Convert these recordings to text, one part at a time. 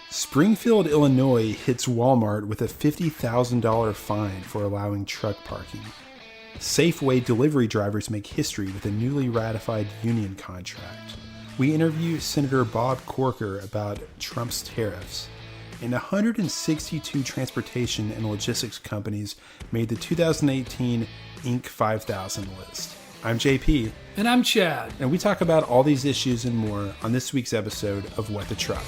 Springfield, Illinois hits Walmart with a $50,000 fine for allowing truck parking. Safeway delivery drivers make history with a newly ratified union contract. We interview Senator Bob Corker about Trump's tariffs. And 162 transportation and logistics companies made the 2018 Inc. 5000 list. I'm JP. And I'm Chad. And we talk about all these issues and more on this week's episode of What the Truck.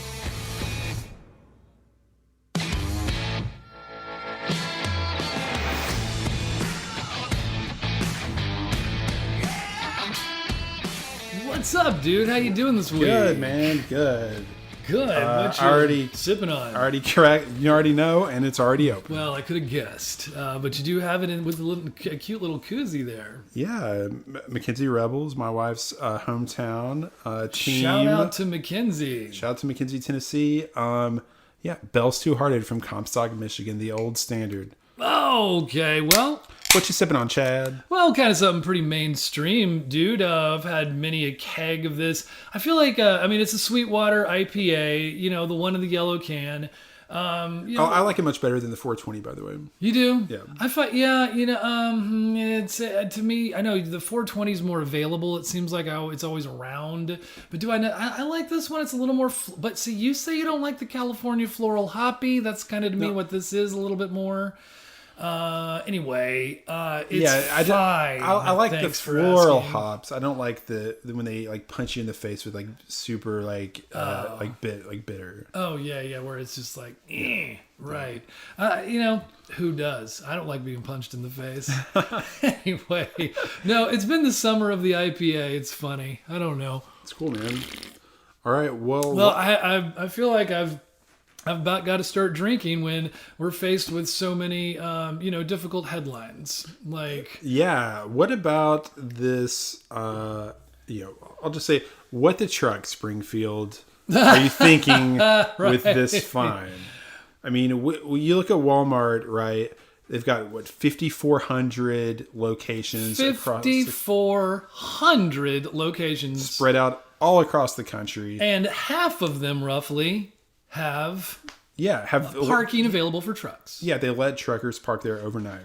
What's up, dude? How you doing this week? Good, man. Good. Good. What you already sipping on? Already correct. You already know, and it's already open. Well, I could have guessed, but you do have it in with a cute little koozie there. Yeah, Mackenzie Rebels, my wife's hometown team. Shout out to Mackenzie. Shout out to Mackenzie, Tennessee. Yeah, Bell's Two Hearted from Comstock, Michigan, the old standard. Oh, okay. Well, what you sipping on, Chad? Well, kind of something pretty mainstream, dude. I've had many a keg of this. I feel like, it's a Sweet Water IPA, the one in the yellow can. I like it much better than the 420, by the way. You do? Yeah. I find, it's to me. I know the 420 is more available. It seems like it's always around. But do I know? I like this one. It's a little more. But see, you say you don't like the California floral hoppy. That's kind of to me what this is a little bit more. Anyway, it's fine. I like the floral hops. I don't like the when they like punch you in the face with like super bitter. Oh yeah, where it's just like, right. Who does? I don't like being punched in the face. Anyway, no, it's been the summer of the IPA. It's funny. I don't know. It's cool, man. All right. Well, I feel like I've about got to start drinking when we're faced with so many, difficult headlines. Like, yeah. What about this? I'll just say, what the truck, Springfield, are you thinking right. with this fine? I mean, you look at Walmart, right? They've got 5,400 locations 5,400 locations spread out all across the country, and half of them roughly have parking available for trucks. Yeah, they let truckers park there overnight.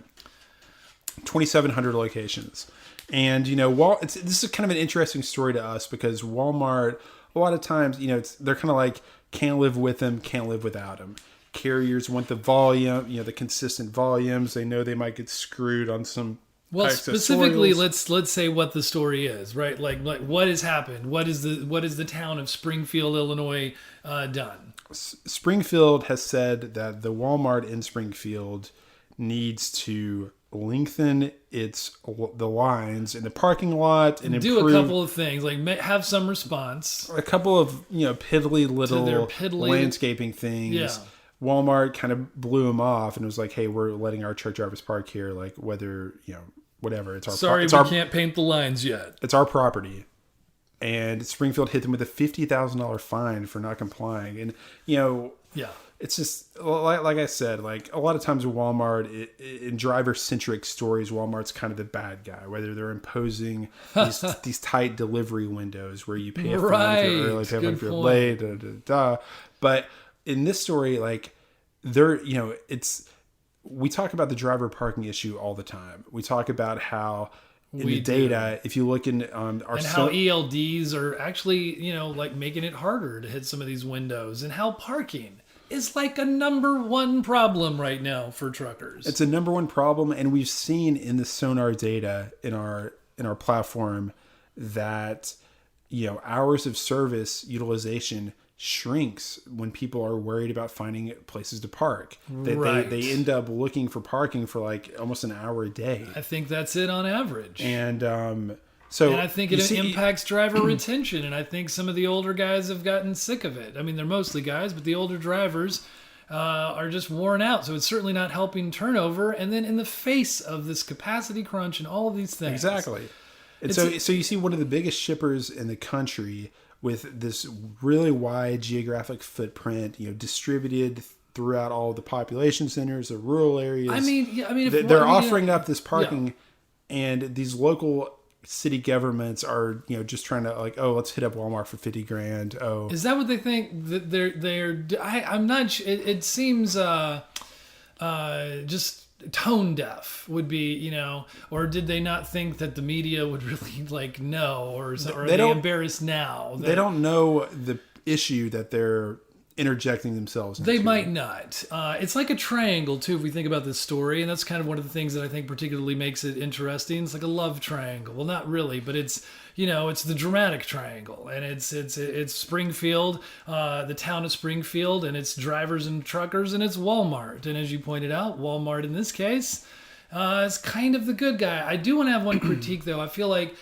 2,700 locations. And, this is kind of an interesting story to us because Walmart, a lot of times, they're kind of like, can't live with them, can't live without them. Carriers want the volume, the consistent volumes. They know they might get screwed on some. Well, specifically, let's say what the story is, right? Like what has happened? What is the town of Springfield, Illinois, done? Springfield has said that the Walmart in Springfield needs to lengthen the lines in the parking lot and do a couple of things, like have some response. A couple of piddly little landscaping things. Yeah. Walmart kind of blew them off and was like, "Hey, we're letting our truck drivers park here, like whether whatever. It's our we can't paint the lines yet. It's our property." And Springfield hit them with a $50,000 fine for not complying. And, it's just, like I said, like a lot of times with Walmart, in driver-centric stories, Walmart's kind of the bad guy, whether they're imposing these tight delivery windows where you pay a fine if you're early, pay a fine if you're late, But in this story, like, we talk about the driver parking issue all the time. We talk about how in the data, if you look in our... And how ELDs are actually, making it harder to hit some of these windows, and how parking is like a number one problem right now for truckers. It's a number one problem, and we've seen in the Sonar data in our platform that, hours of service utilization shrinks when people are worried about finding places to park. They end up looking for parking for like almost an hour a day. I think that's it on average. And I think it impacts driver retention. And I think some of the older guys have gotten sick of it. I mean, they're mostly guys, but the older drivers are just worn out. So it's certainly not helping turnover. And then in the face of this capacity crunch and all of these things. Exactly. And so you see one of the biggest shippers in the country with this really wide geographic footprint, distributed throughout all the population centers, the rural areas. I mean, they're offering up this parking, and these local city governments are, just trying to like, oh, let's hit up Walmart for 50 grand. Oh, Is that what they think that they're? I'm not. It seems just tone deaf would be, or did they not think that the media would really like know, or are they embarrassed now? They don't know the issue that they're interjecting themselves into. They might not. It's like a triangle too, if we think about this story, and that's kind of one of the things that I think particularly makes it interesting. It's like a love triangle. Well, not really, but it's it's the dramatic triangle, and it's Springfield, the town of Springfield, and it's drivers and truckers, and it's Walmart. And as you pointed out, Walmart in this case is kind of the good guy. I do want to have one critique though. I feel like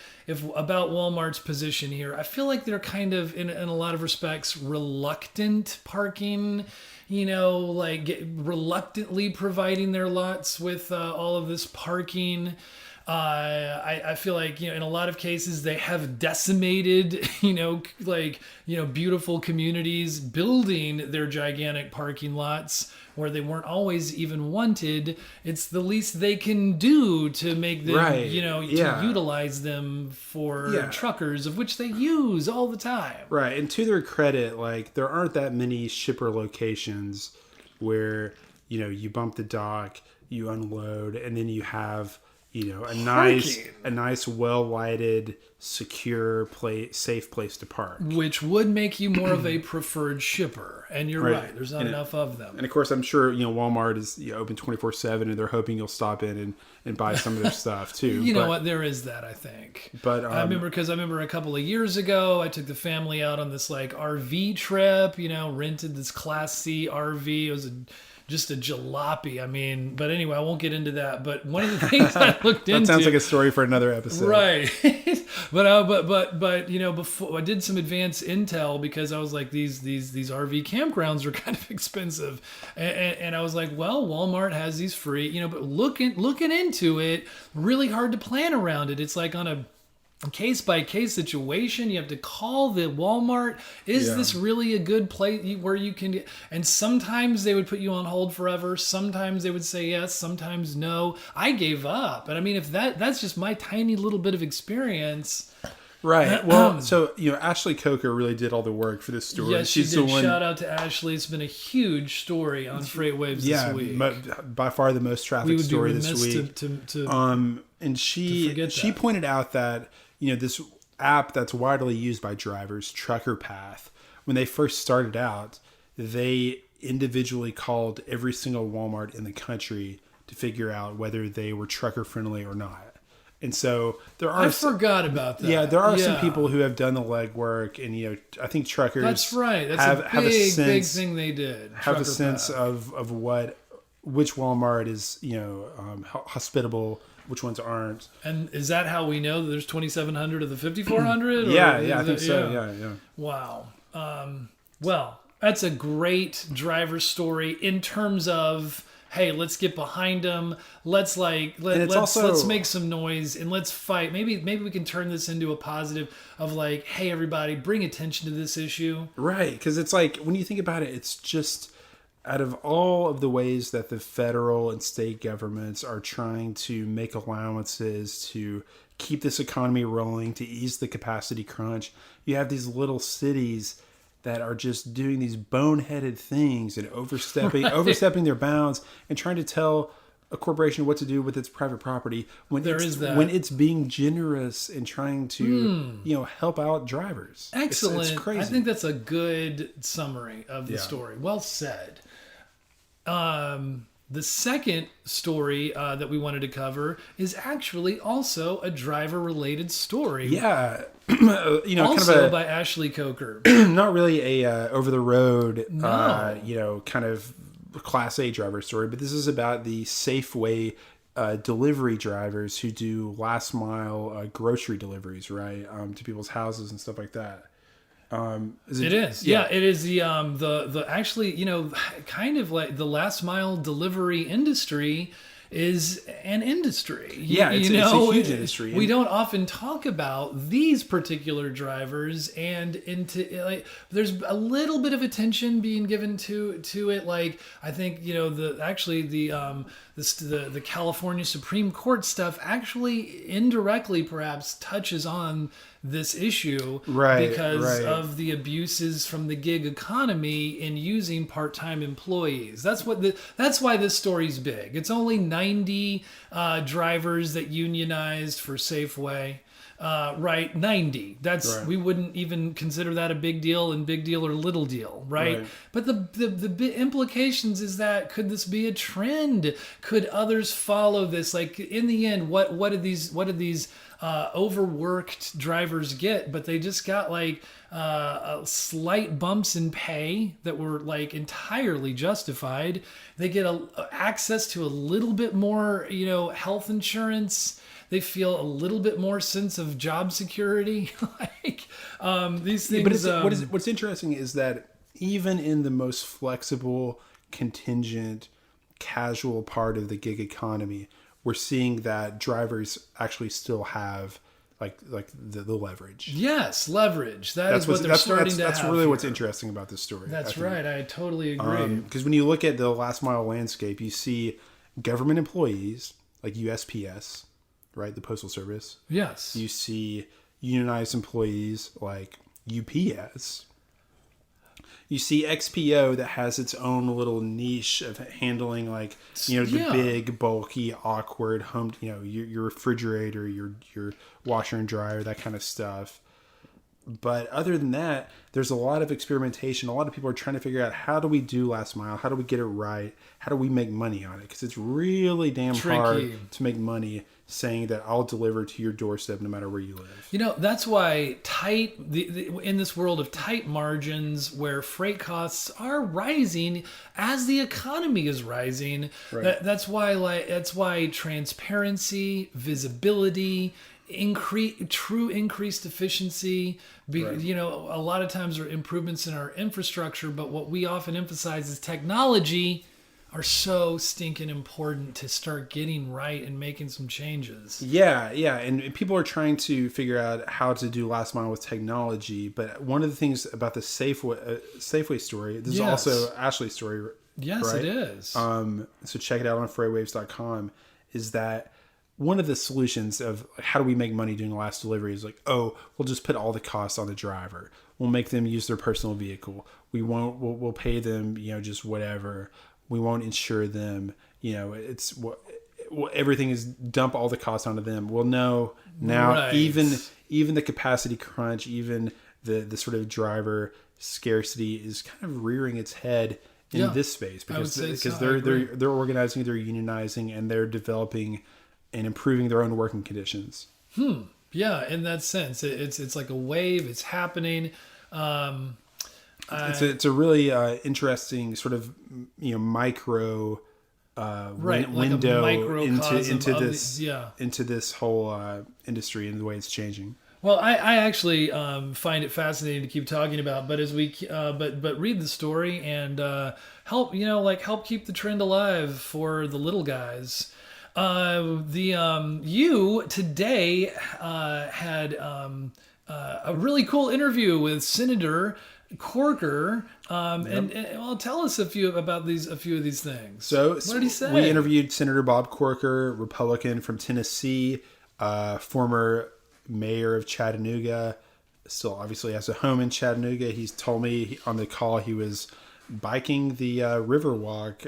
about Walmart's position here, I feel like they're kind of in a lot of respects reluctant parking, reluctantly providing their lots with all of this parking. I feel like, in a lot of cases they have decimated, beautiful communities building their gigantic parking lots where they weren't always even wanted. It's the least they can do to make them, to utilize them for truckers, of which they use all the time. Right. And to their credit, like, there aren't that many shipper locations where, you bump the dock, you unload, and then you have, a nice, well-lighted, secure safe place to park. Which would make you more of a preferred shipper. And you're right. There's not enough of them. And of course, I'm sure, Walmart is open 24/7, and they're hoping you'll stop in and buy some of their stuff too. You know what? There is that, I think. But I remember a couple of years ago, I took the family out on this like RV trip, rented this Class C RV. It was just a jalopy. But anyway, I won't get into that. But one of the things I looked into... That sounds like a story for another episode. Right. but before I did some advanced intel, because I was like, these RV campgrounds are kind of expensive. And I was like, well, Walmart has these free, but looking into it, really hard to plan around it. It's like on a case-by-case situation. You have to call the Walmart. Is this really a good place where you can get... And sometimes they would put you on hold forever. Sometimes they would say yes, sometimes no. I gave up. And if that's just my tiny little bit of experience. Right. Well, so, Ashley Coker really did all the work for this story. Yes, she did. Shout out to Ashley. It's been a huge story on FreightWaves this week. By far the most trafficked story this week. And she pointed out that this app that's widely used by drivers, Trucker Path, when they first started out, they individually called every single Walmart in the country to figure out whether they were trucker friendly or not. And so I forgot about that. Yeah, there are some people who have done the legwork, and I think truckers. That's right. That's a big thing they did. Have a sense of which Walmart is hospitable, which ones aren't. And is that how we know that there's 2,700 of the 5,400? Yeah, I think so. Yeah. Wow. Well, that's a great driver story in terms of, hey, let's get behind them. Let's make some noise and let's fight. Maybe we can turn this into a positive of like, hey, everybody, bring attention to this issue. Right, because it's like, when you think about it, it's just, out of all of the ways that the federal and state governments are trying to make allowances to keep this economy rolling, to ease the capacity crunch, you have these little cities that are just doing these boneheaded things and overstepping their bounds and trying to tell a corporation what to do with its private property when it's being generous and trying to help out drivers. Excellent. It's crazy. I think that's a good summary of the story. Well said. The second story that we wanted to cover is actually also a driver-related story. Yeah, also by Ashley Coker. Not really a over-the-road, kind of Class A driver story, but this is about the Safeway delivery drivers who do last-mile grocery deliveries, right, to people's houses and stuff like that. It is. Yeah, it is the actually, kind of like the last mile delivery industry is an industry. Yeah, it's a huge industry. We don't often talk about these particular drivers, and there's a little bit of attention being given to it. Like, I think the California Supreme Court stuff actually indirectly perhaps touches on this issue, because of the abuses from the gig economy in using part-time employees. That's why this story's big. It's only 90 drivers that unionized for Safeway. 90. We wouldn't even consider that a big deal or little deal, right? But the implications is that, could this be a trend? Could others follow this? Like, in the end, what did these overworked drivers get? But they just got like slight bumps in pay that were like entirely justified. They get access to a little bit more, health insurance. They feel a little bit more sense of job security. These things. But what's interesting is that even in the most flexible, contingent, casual part of the gig economy, we're seeing that drivers actually still have like the leverage. Yes, leverage. That's what they're starting to have. That's really what's interesting about this story. That's right. I totally agree. Because when you look at the last mile landscape, you see government employees like USPS, right, the Postal Service. Yes. You see unionized employees like UPS. You see XPO that has its own little niche of handling the big, bulky, awkward home, your refrigerator, your washer and dryer, that kind of stuff. But other than that, there's a lot of experimentation. A lot of people are trying to figure out, how do we do last mile? How do we get it right? How do we make money on it? Because it's really damn hard to make money saying that I'll deliver to your doorstep no matter where you live. That's why in this world of tight margins, where freight costs are rising as the economy is rising, that's why transparency, visibility, increased efficiency, a lot of times are improvements in our infrastructure, but what we often emphasize is technology, are so stinking important to start getting right and making some changes. Yeah, and people are trying to figure out how to do last mile with technology, but one of the things about the Safeway story, this is also Ashley's story. Yes, right? It is. So check it out on FreightWaves.com, is that one of the solutions of how do we make money doing the last delivery is we'll just put all the costs on the driver. We'll make them use their personal vehicle. We'll pay them, just whatever. We won't insure them. It's everything is dump all the costs onto them. Well, no, now even the capacity crunch, even the sort of driver scarcity is kind of rearing its head in this space, because they're organizing, they're unionizing, and they're developing and improving their own working conditions. Yeah, in that sense, it's like a wave. It's happening. It's a really interesting sort of micro window into this whole industry and the way it's changing. Well, I actually find it fascinating to keep talking about, but as we but read the story and help keep the trend alive for the little guys. You today had a really cool interview with Senator Corker, and tell us a few of these things. So, what did he say? We interviewed Senator Bob Corker, Republican from Tennessee, former mayor of Chattanooga, still obviously has a home in Chattanooga. He's told me on the call he was biking the Riverwalk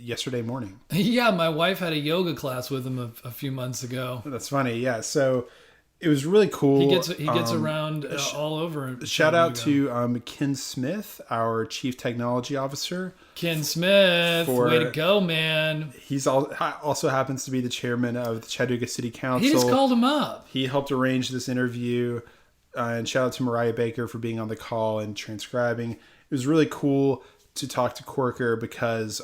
yesterday morning. Yeah, my wife had a yoga class with him a few months ago. That's funny. Yeah, so it was really cool. He gets around all over. Shout out to Ken Smith, our Chief Technology Officer. Ken Smith, way to go, man. He's also happens to be the chairman of the Chattanooga City Council. He just called him up. He helped arrange this interview. And shout out to Mariah Baker for being on the call and transcribing. It was really cool to talk to Corker because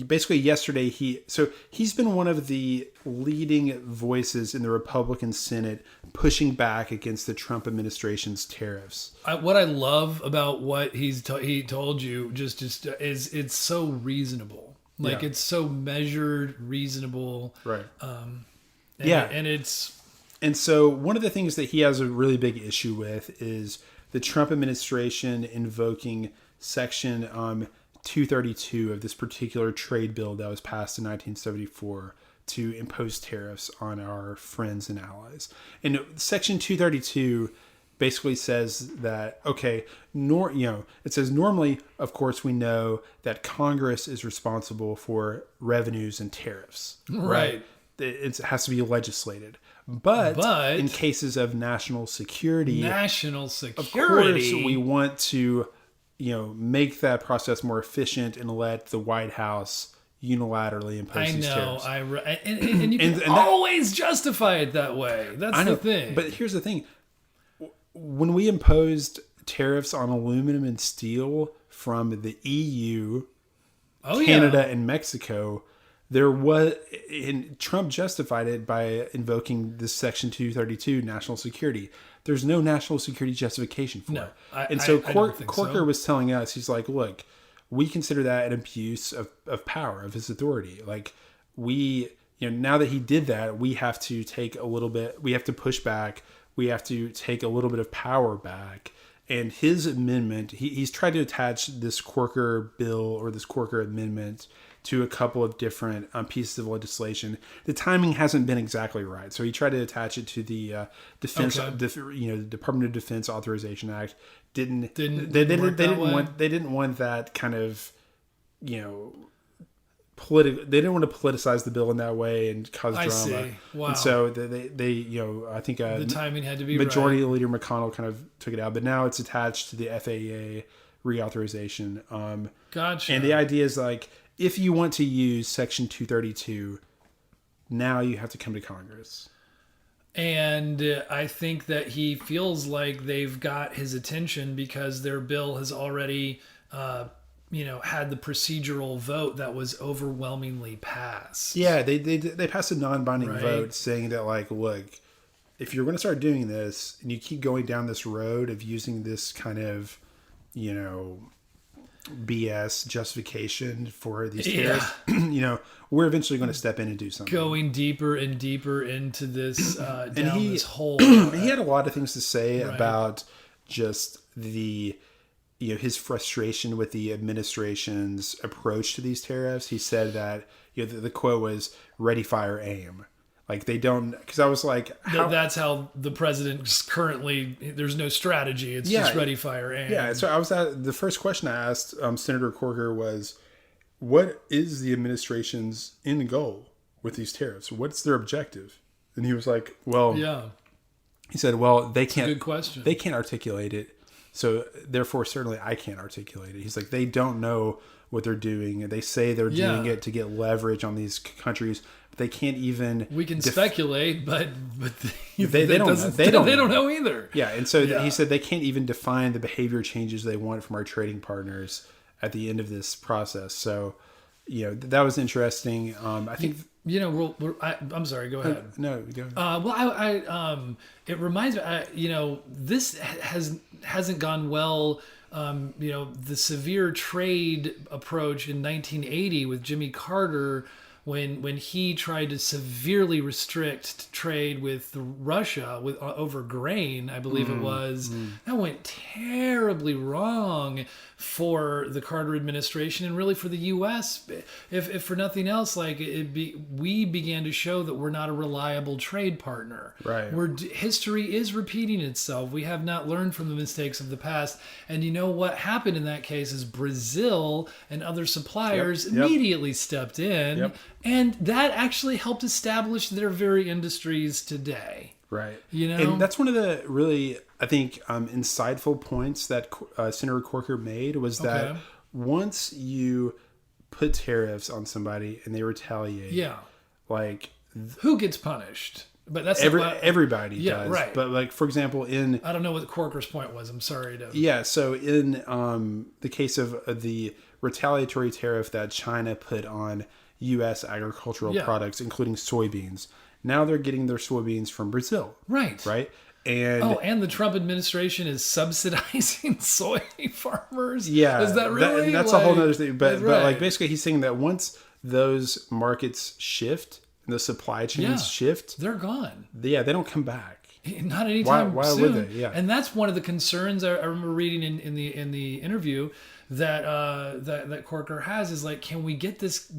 basically yesterday he's been one of the leading voices in the Republican Senate pushing back against the Trump administration's tariffs. What I love about what he told you just is it's so reasonable. Like Yeah. it's so measured, reasonable. Right. And And so one of the things that he has a really big issue with is the Trump administration invoking Section 232 of this particular trade bill that was passed in 1974 to impose tariffs on our friends and allies. And Section 232 basically says that, okay, it says normally, of course, we know that Congress is responsible for revenues and tariffs, right? It has to be legislated. But in cases of national security, of course, we want to, make that process more efficient and let the White House unilaterally impose these tariffs. And you can always justify it that way. That's the thing. But here's the thing. When we imposed tariffs on aluminum and steel from the EU, Canada, and Mexico, Trump justified it by invoking this Section 232 national security. There's no national security justification for it. So Corker was telling us, he's like, look, we consider that an abuse of power, of his authority. Like now that he did that, we have to push back. We have to take a little bit of power back. And his amendment, he's tried to attach this Corker bill or this Corker amendment to a couple of different pieces of legislation. The timing hasn't been exactly right, so he tried to attach it to the the Department of Defense Authorization Act. They didn't want that kind of they didn't want to politicize the bill in that way and cause drama. See. Wow. And so they I think the timing had to be Majority right. Leader McConnell kind of took it out, but now it's attached to the FAA reauthorization. Gotcha. And the idea is like, if you want to use Section 232, now you have to come to Congress. And I think that he feels like they've got his attention because their bill has already had the procedural vote that was overwhelmingly passed. Yeah, they passed a non-binding vote saying that, like, look, if you're going to start doing this and you keep going down this road of using this kind of, BS justification for these tariffs, we're eventually going to step in and do something. Going deeper and deeper into this this hole. He had a lot of things to say about just the his frustration with the administration's approach to these tariffs. He said that the quote was "ready, fire, aim." Like they don't, because I was like, that's how the president's currently. There's no strategy. It's just ready, fire, aim. Yeah. So the first question I asked Senator Corker was, "What is the administration's end goal with these tariffs? What's their objective?" And he was like, "Well, He said, "Well, they can't. Good question. They can't articulate it, so therefore, certainly, I can't articulate it." He's like, "They don't know what they're doing. They say they're doing it to get leverage on these countries, but they can't even." We can speculate, but they don't know either. Yeah, and so he said they can't even define the behavior changes they want from our trading partners at the end of this process. So, that was interesting. I think. I'm sorry. Go ahead. No, go ahead. It reminds me. This hasn't gone well. The severe trade approach in 1980 with Jimmy Carter, when he tried to severely restrict trade with Russia over grain, I believe it was, that went terribly wrong for the Carter administration and really for the U.S. If for nothing else, like we began to show that we're not a reliable trade partner. Right. History is repeating itself. We have not learned from the mistakes of the past. And you know what happened in that case is Brazil and other suppliers immediately stepped in. Yep. And that actually helped establish their very industries today. Right. And that's one of the really, I think, insightful points that Senator Corker made was that once you put tariffs on somebody and they retaliate, like who gets punished? But that's everybody does. Right. But like, for example, I don't know what Corker's point was. I'm sorry to. Yeah. So in the case of the retaliatory tariff that China put on U.S. agricultural products, including soybeans. Now they're getting their soybeans from Brazil. Right. Right. And the Trump administration is subsidizing soy farmers. Yeah. Is that really? That's a whole other thing. But like basically he's saying that once those markets shift, and the supply chains shift, they're gone. They don't come back. Not anytime why soon. would they? Yeah. And that's one of the concerns I remember reading in the interview that that Corker has is like, can we get this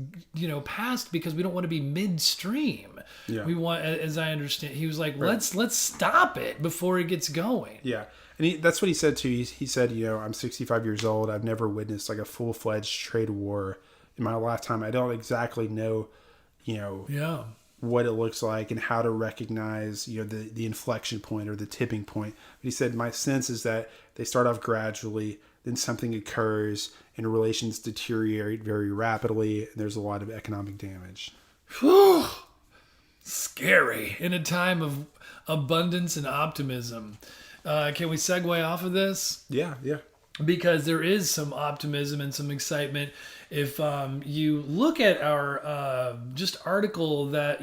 passed, because we don't want to be midstream. Yeah. We want, as I understand, he was like, let's stop it before it gets going. Yeah. And that's what he said too. He said, I'm 65 years old. I've never witnessed like a full-fledged trade war in my lifetime. I don't exactly know, what it looks like and how to recognize, the inflection point or the tipping point. But he said, my sense is that they start off gradually, then something occurs and relations deteriorate very rapidly, and there's a lot of economic damage. Whew. Scary in a time of abundance and optimism. Can we segue off of this? Yeah. Because there is some optimism and some excitement. If you look at our just article that,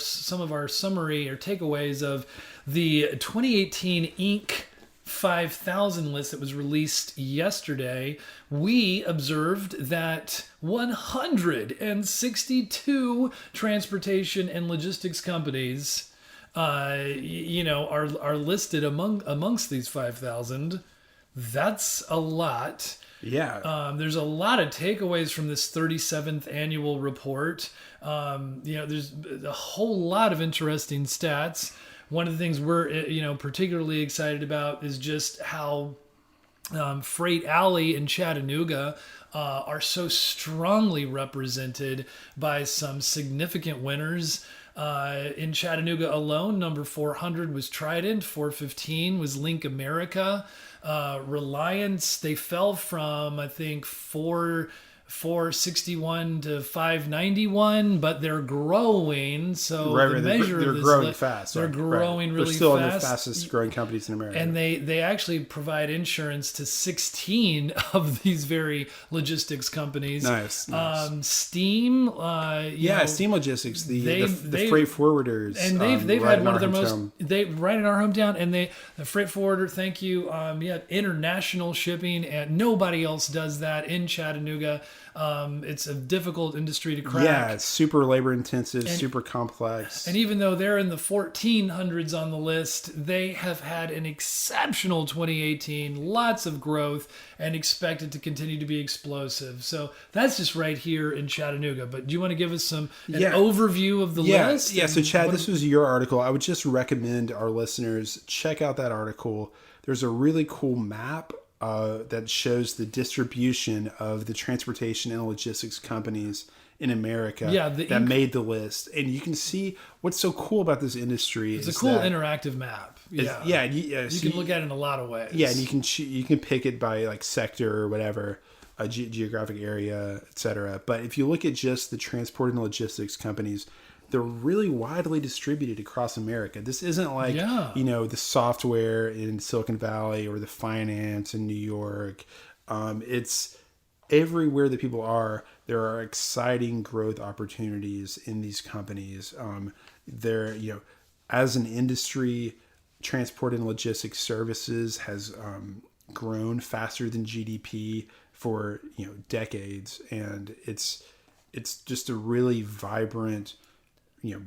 some of our summary or takeaways of the 2018 Inc. 5,000 list that was released yesterday, we observed that 162 transportation and logistics companies, are listed amongst these 5,000. That's a lot. Yeah. There's a lot of takeaways from this 37th annual report. There's a whole lot of interesting stats. One of the things we're, particularly excited about is just how Freight Alley in Chattanooga are so strongly represented by some significant winners. In Chattanooga alone, number 400 was Trident, 415 was Link America. Reliance, they fell from, I think, 461 to 591, but they're growing. So the measure they're of this, growing fast. They're growing really fast. They're still one of the fastest growing companies in America. And they actually provide insurance to 16 of these very logistics companies. Nice. Steam. Steam Logistics, the freight forwarders, and they've had one of their most right in our hometown, and the freight forwarder. Thank you. International shipping, and nobody else does that in Chattanooga. It's a difficult industry to crack. Yeah, it's super labor intensive, super complex. And even though they're in the 1400s on the list, they have had an exceptional 2018, lots of growth, and expected to continue to be explosive. So that's just right here in Chattanooga. But do you want to give us an overview of the list? Yeah, so Chad, this was your article. I would just recommend our listeners check out that article. There's a really cool map that shows the distribution of the transportation and logistics companies in America that made the list. And you can see what's so cool about this industry. It's a cool interactive map. You can look at it in a lot of ways. Yeah, and you can pick it by like sector or whatever, a geographic area, etc. But if you look at just the transport and logistics companies, they're really widely distributed across America. This isn't like, the software in Silicon Valley or the finance in New York. It's everywhere that people are. There are exciting growth opportunities in these companies. They're, as an industry, transport and logistics services has grown faster than GDP for, decades. And it's just a really vibrant,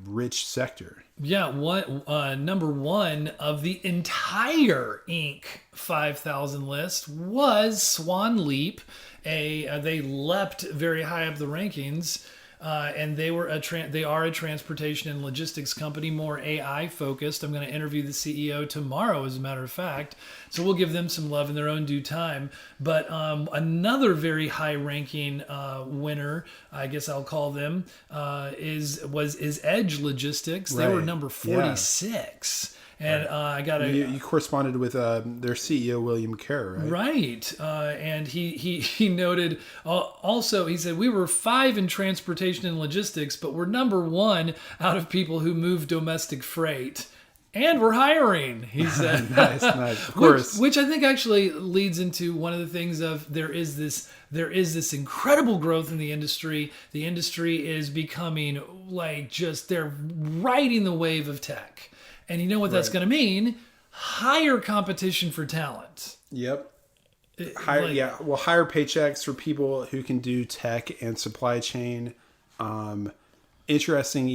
rich sector. Yeah, number one of the entire Inc. 5,000 list was Swan Leap. They leapt very high up the rankings, and they are a transportation and logistics company, more AI focused. I'm going to interview the CEO tomorrow, as a matter of fact, so we'll give them some love in their own due time. But another very high ranking winner, I guess I'll call them, is Edge Logistics. They were number 46. And I got you corresponded with their CEO William Kerr, right? Right, and he noted also. He said we were 5 in transportation and logistics, but we're number 1 out of people who move domestic freight, and we're hiring. He said, nice, of course. Which I think actually leads into one of the things of there is this incredible growth in the industry. The industry is becoming they're riding the wave of tech. And you know what that's going to mean? Higher competition for talent. Yep. Higher paychecks for people who can do tech and supply chain Interesting,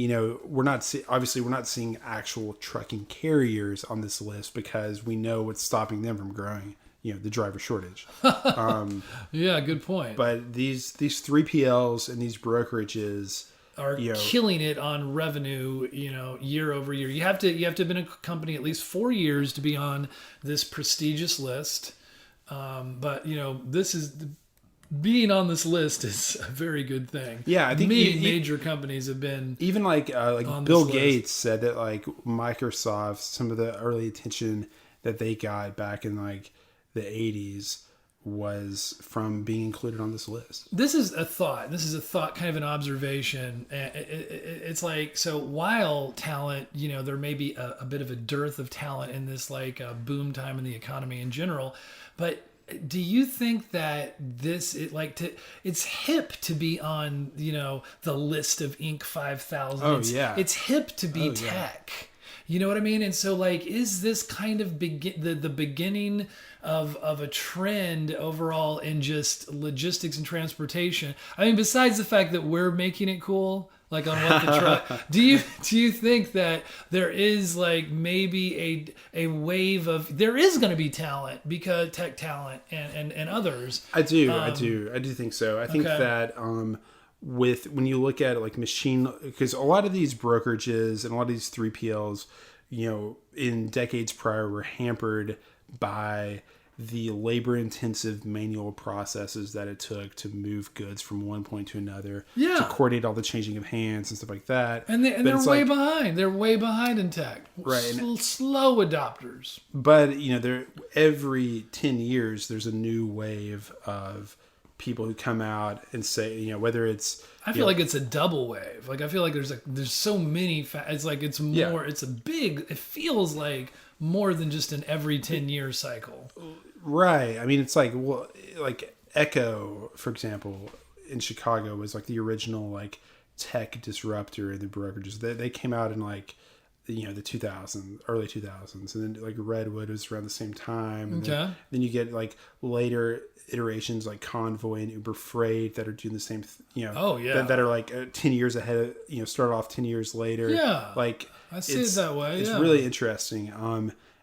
obviously we're not seeing actual trucking carriers on this list because we know what's stopping them from growing, the driver shortage. Yeah, good point. But these 3PLs and these brokerages are killing it on revenue, year over year. You have to have been a company at least 4 years to be on this prestigious list. But being on this list is a very good thing. Yeah, I think major companies have been even like Bill Gates said that like Microsoft, some of the early attention that they got back in like the 80s was from being included on this list. This is a thought, kind of an observation. It's like, so while talent, there may be a bit of a dearth of talent in this like boom time in the economy in general, but do you think that it's hip to be on, the list of Inc. 5000? Oh, yeah. It's hip to be tech. Yeah. You know what I mean? And so like, is this kind of the beginning of a trend overall in just logistics and transportation? I mean, besides the fact that we're making it cool, like on what the truck, do you think that there is like maybe a wave of, there is going to be talent, because tech talent and others? I do think so. I think that when you look at it like because a lot of these brokerages and a lot of these 3PLs, in decades prior were hampered by the labor-intensive manual processes that it took to move goods from one point to another, to coordinate all the changing of hands and stuff like that. And they're way behind. They're way behind in tech. Right. Slow adopters. But, every 10 years, there's a new wave of people who come out and say, whether it's... I feel like it's a double wave. Like, I feel like there's so many... it's like it's more... It's a big... It feels like more than just an every 10-year cycle. Right. I mean, it's like, like Echo, for example, in Chicago was like the original like tech disruptor in the brokerages. They came out in like, the 2000s, early 2000s, and then like Redwood was around the same time. And then you get like later iterations like Convoy and Uber Freight that are doing the same, that are like 10 years ahead of, started off 10 years later. Yeah. Like, I see it that way. It's really interesting.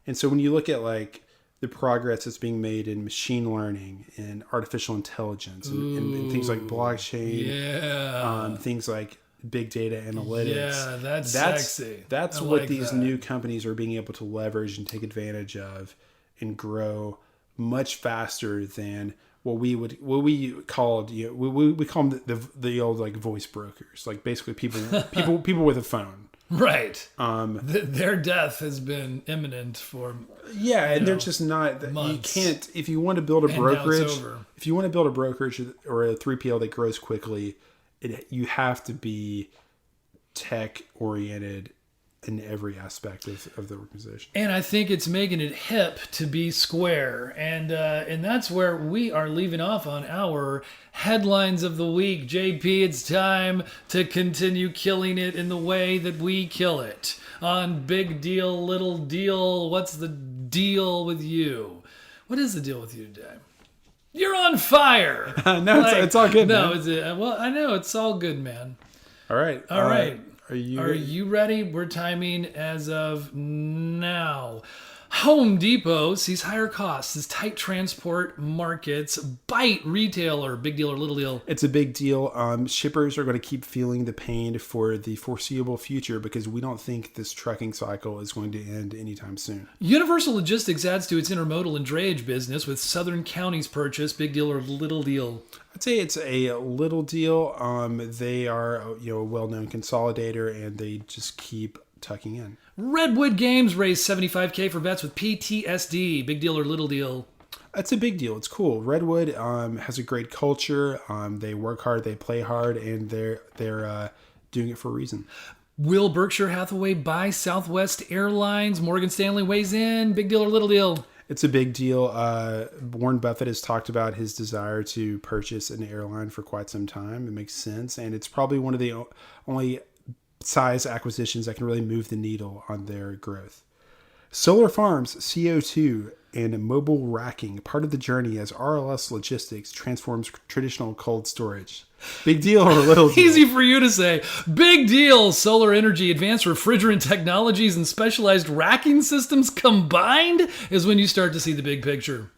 And so when you look at like the progress that's being made in machine learning and artificial intelligence and things like blockchain, things like big data analytics. Yeah, that's sexy. That's what these new companies are being able to leverage and take advantage of and grow much faster than what we called we call them the old like voice brokers, like basically people with a phone. Right. Their death has been imminent for and they're just not months. You can't, if you want to build a brokerage, or a 3PL that grows quickly, you have to be tech oriented in every aspect of the organization. And I think it's making it hip to be square. And that's where we are leaving off on our headlines of the week. JP, it's time to continue killing it in the way that we kill it. On Big Deal, Little Deal, what's the deal with you? What is the deal with you today? You're on fire. No, it's all good, man. Well, I know, it's all good, man. All right. All right. Are you ready? We're timing as of now. Home Depot sees higher costs as tight transport markets bite retailer. Big deal or little deal? It's a big deal. Shippers are going to keep feeling the pain for the foreseeable future because we don't think this trucking cycle is going to end anytime soon. Universal Logistics adds to its intermodal and drayage business with Southern Counties purchase. Big deal or little deal? I'd say it's a little deal. They are a well-known consolidator and they just keep tucking in. Redwood Games raised $75,000 for vets with PTSD. Big deal or little deal? That's a big deal. It's cool. Redwood has a great culture. They work hard, they play hard, and they're doing it for a reason. Will Berkshire Hathaway buy Southwest Airlines? Morgan Stanley weighs in. Big deal or little deal? It's a big deal. Warren Buffett has talked about his desire to purchase an airline for quite some time. It makes sense, and it's probably one of the only size acquisitions that can really move the needle on their growth. Solar farms CO2 and mobile racking, part of the journey as RLS Logistics transforms traditional cold storage. Big deal or little deal? Easy for you to say. Big deal. Solar energy, advanced refrigerant technologies, and specialized racking systems combined is when you start to see the big picture.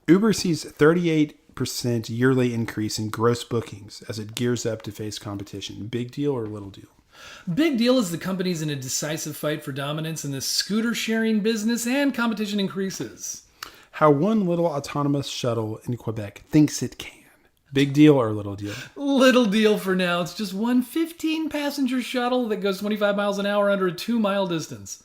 Uber sees 38% yearly increase in gross bookings as it gears up to face competition. Big deal or little deal? Big deal is the company's in a decisive fight for dominance in the scooter sharing business, and competition increases. How one little autonomous shuttle in Quebec thinks it can. Big deal or little deal? Little deal for now. It's just one 15-passenger shuttle that goes 25 miles an hour under a 2-mile distance.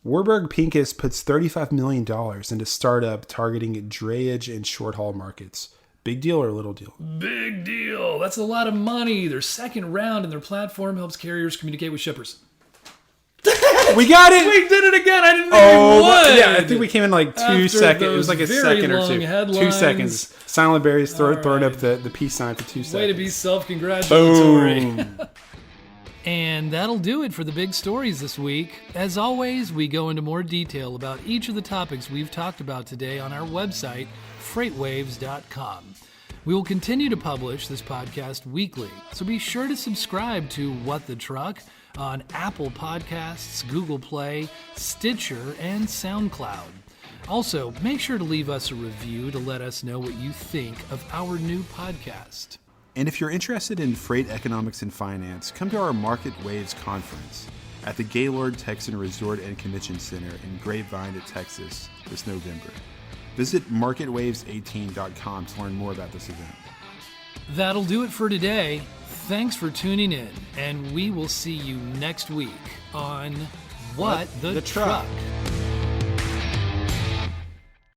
Warburg Pincus puts $35 million into startup targeting drayage and short-haul markets. Big deal or little deal? Big deal. That's a lot of money. Their second round and their platform helps carriers communicate with shippers. We got it! We did it again. I didn't think we would. Yeah, I think we came in like 2 seconds. It was like a second or two. Headlines. 2 seconds. Silent Barry's throwing right. up the peace sign for 2 seconds. Way to be self-congratulatory. Boom. And that'll do it for the big stories this week. As always, we go into more detail about each of the topics we've talked about today on our website, FreightWaves.com. We will continue to publish this podcast weekly, so be sure to subscribe to What the Truck on Apple Podcasts, Google Play, Stitcher, and SoundCloud. Also, make sure to leave us a review to let us know what you think of our new podcast. And if you're interested in freight economics and finance, come to our Market Waves conference at the Gaylord Texan Resort and Convention Center in Grapevine, Texas this November. Visit marketwaves18.com to learn more about this event. That'll do it for today. Thanks for tuning in, and we will see you next week on What the Truck.